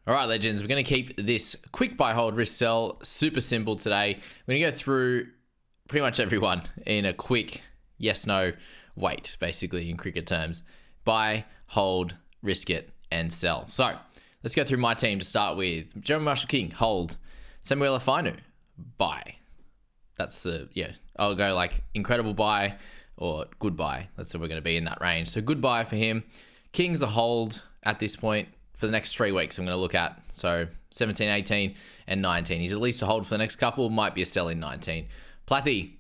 All right, legends, we're going to keep this quick buy, hold, risk, sell super simple today. We're going to go through pretty much everyone in a quick yes, no, wait, basically in cricket terms. Buy, hold, risk it, and sell. So let's go through my team to start with. Jeremy Marshall-King, hold. Samuel Afinu, buy. That's I'll go like incredible buy or good buy. That's what we're going to be in that range. So good buy for him. King's a hold at this point. For the next 3 weeks, I'm going to look at. So 17, 18, and 19. He's at least a hold for the next couple. Might be a sell in 19. Plathi,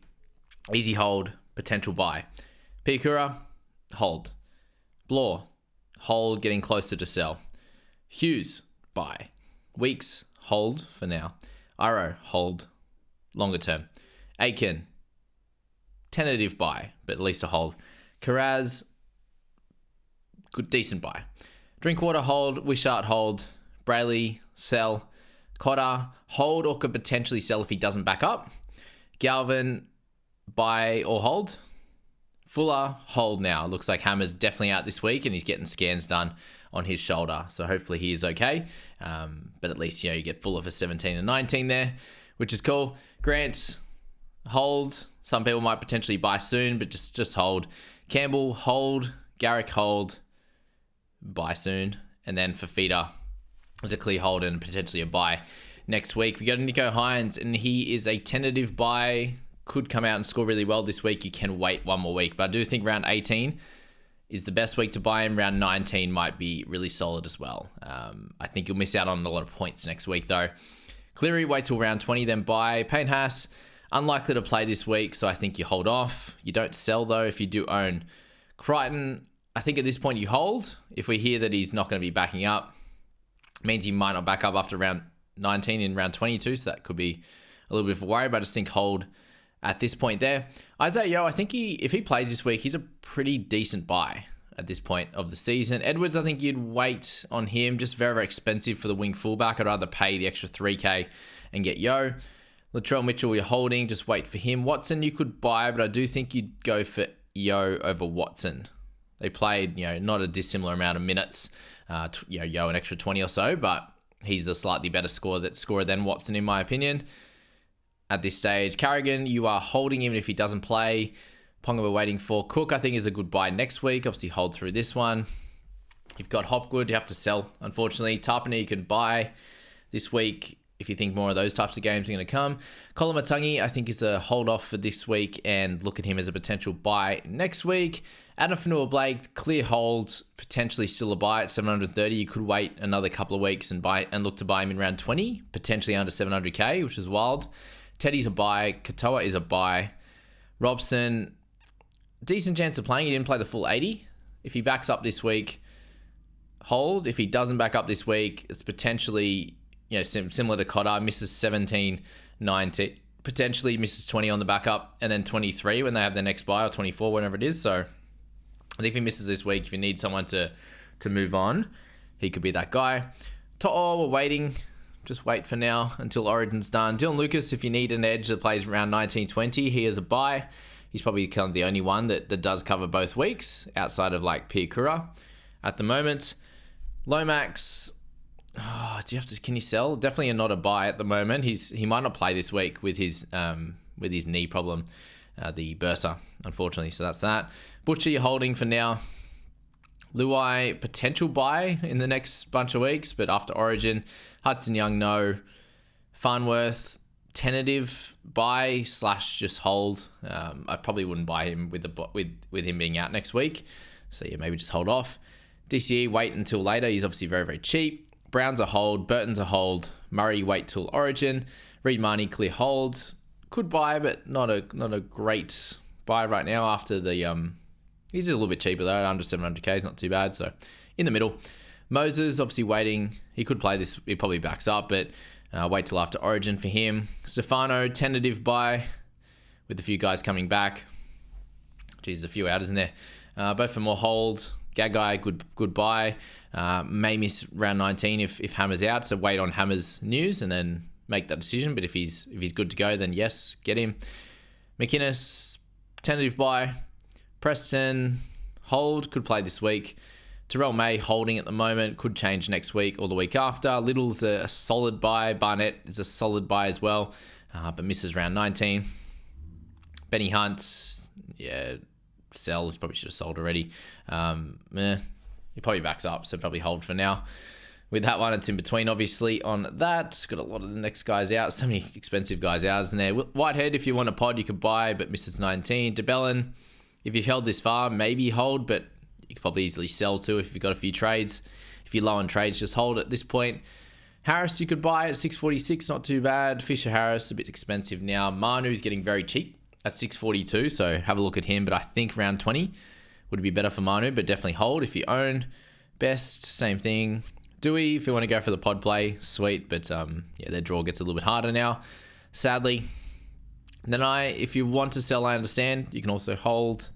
easy hold, potential buy. Piakura, hold. Blore, hold, getting closer to sell. Hughes, buy. Weeks, hold for now. Iro, hold, longer term. Aiken, tentative buy, but at least a hold. Karaz, good, decent buy. Drinkwater, hold. Wishart, hold. Brayley, sell. Cotter, hold or could potentially sell if he doesn't back up. Galvin, buy or hold. Fuller, hold now. Looks like Hammer's definitely out this week and he's getting scans done on his shoulder. So hopefully he is okay. But at least, you get Fuller for 17 and 19 there, which is cool. Grant, hold. Some people might potentially buy soon, but just hold. Campbell, hold. Garrick, hold. Buy soon. And then for Feeder, it's a clear hold and potentially a buy next week. We got Nico Hines, and he is a tentative buy. Could come out and score really well this week. You can wait one more week. But I do think round 18 is the best week to buy him. Round 19 might be really solid as well. I think you'll miss out on a lot of points next week, though. Cleary, wait till round 20, then buy. Payne Haas, unlikely to play this week, so I think you hold off. You don't sell, though, if you do own. Crichton, I think at this point you hold. If we hear that he's not going to be backing up, means he might not back up after round 19 in round 22, so that could be a little bit of a worry, but I just think hold at this point there. Isaiah Yeo, I think if he plays this week, he's a pretty decent buy at this point of the season. Edwards, I think you'd wait on him, just very, very expensive for the wing fullback. I'd rather pay the extra 3K and get Yeo. Latrell Mitchell, you're holding, just wait for him. Watson, you could buy, but I do think you'd go for Yeo over Watson. They played, not a dissimilar amount of minutes, Yeo an extra 20 or so, but he's a slightly better scorer than Watson, in my opinion. At this stage, Carrigan, you are holding even if he doesn't play. Ponga, we're waiting for. Cook, I think, is a good buy next week. Obviously, hold through this one. You've got Hopgood, you have to sell, unfortunately. Tarpany, you can buy this week if you think more of those types of games are going to come. Colin Matangi, I think, is a hold off for this week and look at him as a potential buy next week. Adam Fanua-Blake, clear hold, potentially still a buy at 730. You could wait another couple of weeks and look to buy him in round 20, potentially under 700k, which is wild. Teddy's a buy. Katoa is a buy. Robson, decent chance of playing. He didn't play the full 80. If he backs up this week, hold. If he doesn't back up this week, it's potentially similar to Cotter, misses 17, 19, potentially misses 20 on the backup, and then 23 when they have their next buy, or 24, whatever it is. So I think if he misses this week, if you need someone to move on, he could be that guy. To'o, we're waiting. Just wait for now until Origin's done. Dylan Lucas, if you need an edge that plays around 19, 20, he is a buy. He's probably kind of the only one that does cover both weeks outside of like Piakura at the moment. Lomax, can you sell? Definitely not a buy at the moment. He might not play this week with his knee problem, the bursa, unfortunately. So that's that. Butcher, you're holding for now. Luai, potential buy in the next bunch of weeks, but after Origin. Hudson Young, no. Farnworth, tentative buy / just hold. I probably wouldn't buy him with him being out next week. So yeah, maybe just hold off. DCE, wait until later. He's obviously very, very cheap. Brown's a hold. Burton's a hold. Murray, wait till Origin. Reed Marnie, clear hold. Could buy, but not a great buy right now after the... He's a little bit cheaper though. Under 700k is not too bad. So in the middle. Moses, obviously waiting. He could play this. He probably backs up, but wait till after Origin for him. Stefano, tentative buy with a few guys coming back. Geez, a few out, isn't there? Both for more hold. Gagai, good buy. May miss round 19 if Hammer's out. So wait on Hammer's news and then make that decision. But if he's good to go, then yes, get him. McInnes, tentative buy. Preston, hold, could play this week. Terrell May holding at the moment, could change next week or the week after. Little's a solid buy. Barnett is a solid buy as well, but misses round 19. Benny Hunt, yeah, sell. Probably should have sold already. He probably backs up, so probably hold for now. With that one, it's in between, obviously, on that. Got a lot of the next guys out. So many expensive guys out, isn't there? Whitehead, if you want a pod, you could buy, but misses 19. DeBellin, if you've held this far, maybe hold, but you could probably easily sell too if you've got a few trades. If you're low on trades, just hold at this point. Harris, you could buy at 646, not too bad. Fisher Harris, a bit expensive now. Manu's getting very cheap at 642, so have a look at him, but I think round 20 would be better for Manu, but definitely hold if you own. Best, same thing. Dewey, if you want to go for the pod play, sweet, but yeah, their draw gets a little bit harder now, sadly. Then if you want to sell, I understand. You can also hold.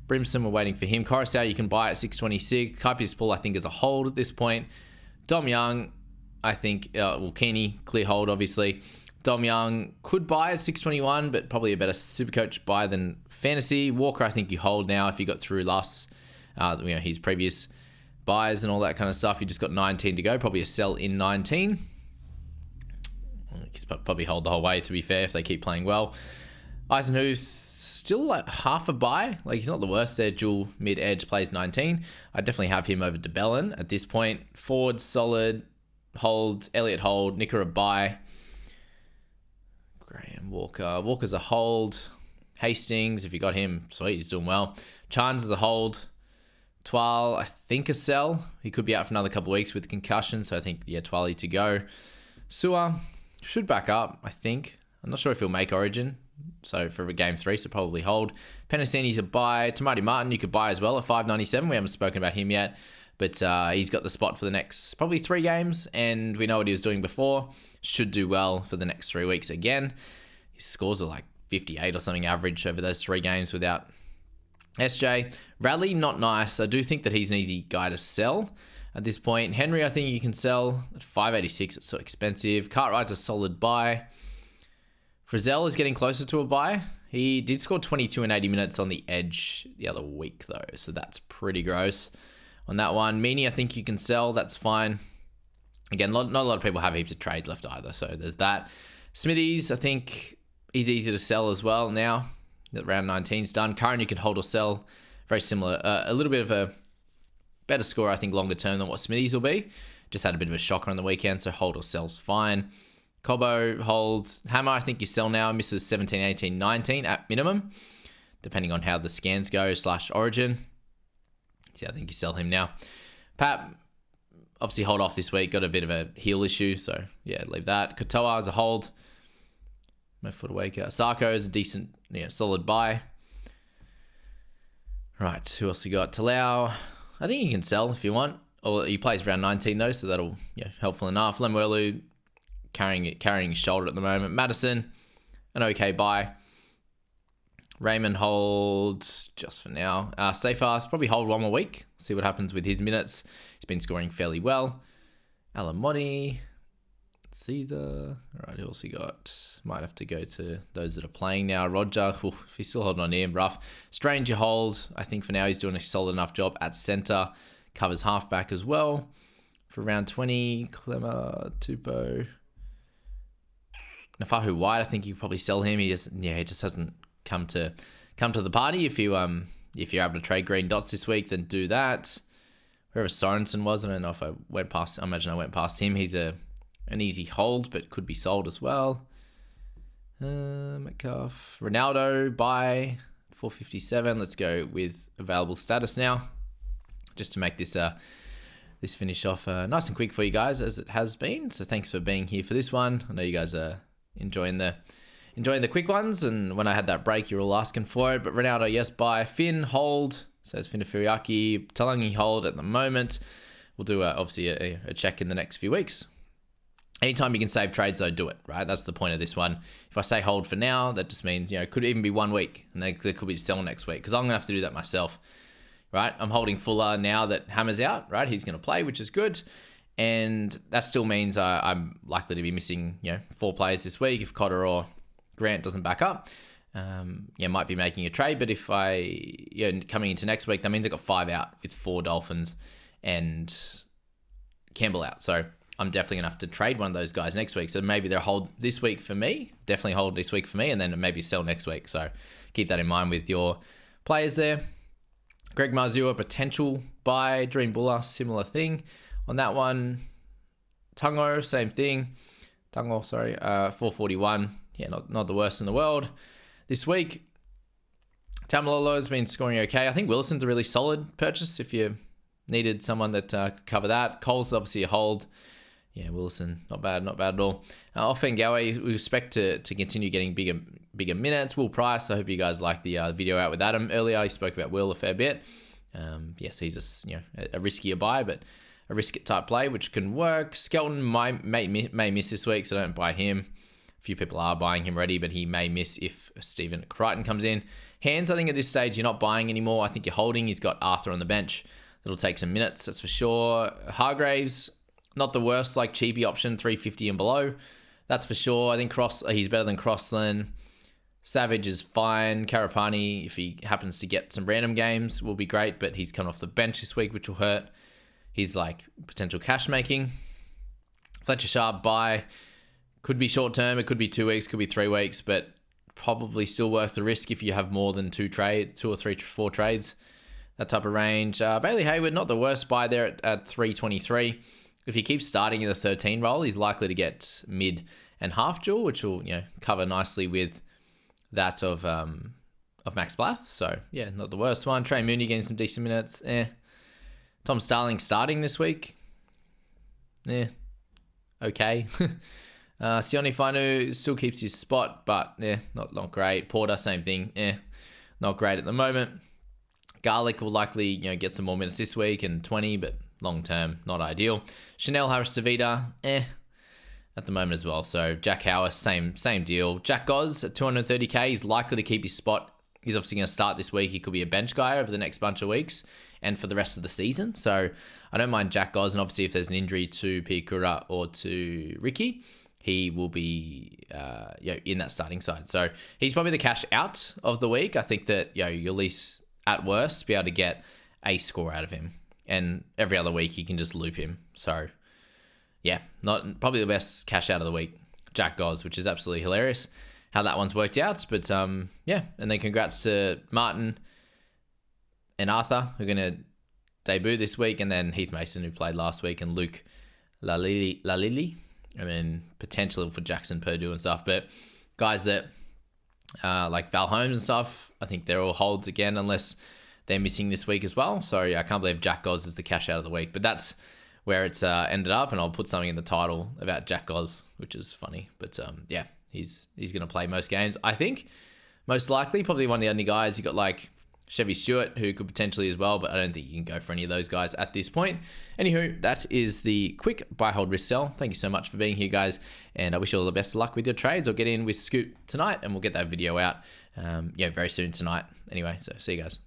Brimson, we're waiting for him. Coruscant, you can buy at 626. Kaipispol, I think, is a hold at this point. Dom Young, I think, Keeney, clear hold, obviously. Dom Young could buy at 621, but probably a better Supercoach buy than Fantasy. Walker, I think you hold now if you got through last, his previous buys and all that kind of stuff. You just got 19 to go. Probably a sell in 19. Probably hold the whole way, to be fair, if they keep playing well. Eisenhuth, still like half a buy. Like, he's not the worst there. Dual mid-edge, plays 19. I definitely have him over DeBellin at this point. Ford, solid. Hold. Elliott, hold. Nicker, a buy. Graham Walker. Walker's a hold. Hastings, if you got him, sweet, he's doing well. Chance is a hold. Twal, I think a sell. He could be out for another couple of weeks with concussion, so I think, yeah, Twali to go. Sewer should back up, I think. I'm not sure if he'll make Origin, so for game 3, so probably hold. Penasini's a buy. Tamati Martin, you could buy as well at 597. We haven't spoken about him yet, but he's got the spot for the next probably 3 games, and we know what he was doing before. Should do well for the next 3 weeks again. His scores are like 58 or something average over those 3 games without SJ. Rally, not nice. I do think that he's an easy guy to sell at this point. Henry, I think you can sell at 586. It's so expensive. Cartwright's a solid buy. Frizzell is getting closer to a buy. He did score 22 in 80 minutes on the edge the other week, though, so that's pretty gross on that one. Meany, I think you can sell. That's fine. Again, not a lot of people have heaps of trades left either, so there's that. Smithies, I think he's easy to sell as well now that round 19's done. Curran, you can hold or sell. Very similar. A little bit of a better score, I think, longer term than what Smithies will be. Just had a bit of a shocker on the weekend, so hold or sell's fine. Cobbo, hold. Hammer, I think you sell now. Misses 17, 18, 19 at minimum, depending on how the scans go / Origin. So I think you sell him now. Pat, obviously hold off this week. Got a bit of a heel issue, so yeah, leave that. Katoa is a hold. No foot awake. Sarko is a decent, solid buy. Right, who else we got? Talau, I think you can sell if you want. Or he plays round 19 though, so that'll helpful enough. Lemuelu carrying his shoulder at the moment. Madison, an okay buy. Raymond holds just for now. Safeast, probably hold 1 more week. See what happens with his minutes. He's been scoring fairly well. Alamotti, Caesar. All right, who else he got? Might have to go to those that are playing now. Roger, if he's still holding on to him, rough. Stranger holds. I think for now he's doing a solid enough job at centre. Covers halfback as well. For round 20, Clemmer, Tupou. Nafahu White, I think you probably sell him. He just hasn't come to the party. If you're able to trade green dots this week, then do that. Wherever Sorensen was, I don't know if I went past. I imagine I went past him. He's an easy hold, but could be sold as well. Metcalf, Ronaldo, buy 457. Let's go with available status now, just to make this this finish off nice and quick for you guys, as it has been. So thanks for being here for this one. I know you guys are enjoying the quick ones, and when I had that break, you're all asking for it. But Ronaldo, yes, buy. Finn, hold. Says Finn Furiaki. Talangi, hold at the moment. We'll do obviously a check in the next few weeks. Anytime you can save trades, though, do it, right? That's the point of this one. If I say hold for now, that just means, it could even be 1 week, and there could be sell next week, because I'm going to have to do that myself, right? I'm holding Fuller now that Hammer's out, right? He's going to play, which is good. And that still means I'm likely to be missing, 4 players this week if Cotter or Grant doesn't back up. Might be making a trade, but if coming into next week, that means I got 5 out with 4 Dolphins and Campbell out. So I'm definitely going to have to trade one of those guys next week. So maybe they'll hold this week for me, definitely hold this week for me, and then maybe sell next week. So keep that in mind with your players there. Greg Marzua, potential buy. Dream Buller, similar thing on that one. Tungo, same thing. 441. Yeah, not the worst in the world. This week, Tamalolo has been scoring okay. I think Wilson's a really solid purchase if you needed someone that could cover that. Cole's obviously a hold. Yeah, Wilson, not bad at all. Offengawe, we expect to continue getting bigger minutes. Will Price, I hope you guys liked the video out with Adam earlier. He spoke about Will a fair bit. Yes, he's just a riskier buy, but a risk it type play, which can work. Skelton may miss this week, so don't buy him. A few people are buying him already, but he may miss if Stephen Crichton comes in. Hands, I think at this stage, you're not buying anymore. I think you're holding. He's got Arthur on the bench. That'll take some minutes, that's for sure. Hargraves, not the worst, like cheapy option, 350 and below. That's for sure. I think he's better than Crossland. Savage is fine. Karapani, if he happens to get some random games, will be great, but he's come off the bench this week, which will hurt. He's like potential cash making. Fletcher Sharp, buy. Could be short term. It could be 2 weeks, could be 3 weeks, but probably still worth the risk if you have more than 2 or 4 trades. That type of range. Bailey Hayward, not the worst buy there at 323. If he keeps starting in the 13 role, he's likely to get mid and half dual, which will cover nicely with that of Max Blath. So yeah, not the worst one. Trey Mooney getting some decent minutes. Tom Starling starting this week. Okay. Sione Fainu still keeps his spot, but not great. Porter, same thing. Not great at the moment. Garlic will likely get some more minutes this week and 20, but long term, not ideal. Chanel Harris-Tavita, at the moment as well. So Jack Howard, same deal. Jack Goz at 230k, he's likely to keep his spot. He's obviously going to start this week. He could be a bench guy over the next bunch of weeks and for the rest of the season. So I don't mind Jack Goz, and obviously if there's an injury to Piakura or to Ricky, he will be in that starting side. So he's probably the cash out of the week. I think that you'll at least at worst be able to get a score out of him, and every other week you can just loop him. So yeah, not probably the best cash out of the week, Jack Goz, which is absolutely hilarious how that one's worked out. But yeah, and then congrats to Martin and Arthur, who are going to debut this week, and then Heath Mason, who played last week, and Luke Lalili, and then potential for Jackson Purdue and stuff. But guys that like Val Holmes and stuff, I think they're all holds again, unless they're missing this week as well. So yeah, I can't believe Jack Goz is the cash out of the week, but that's where it's ended up, and I'll put something in the title about Jack Goz, which is funny. But yeah, he's going to play most games, I think. Most likely, probably one of the only guys. You got like Chevy Stewart, who could potentially as well, but I don't think you can go for any of those guys at this point. Anywho, that is the quick buy, hold, risk, sell. Thank you so much for being here, guys, and I wish you all the best of luck with your trades, or get in with Scoop tonight, and we'll get that video out very soon tonight. Anyway, so see you guys.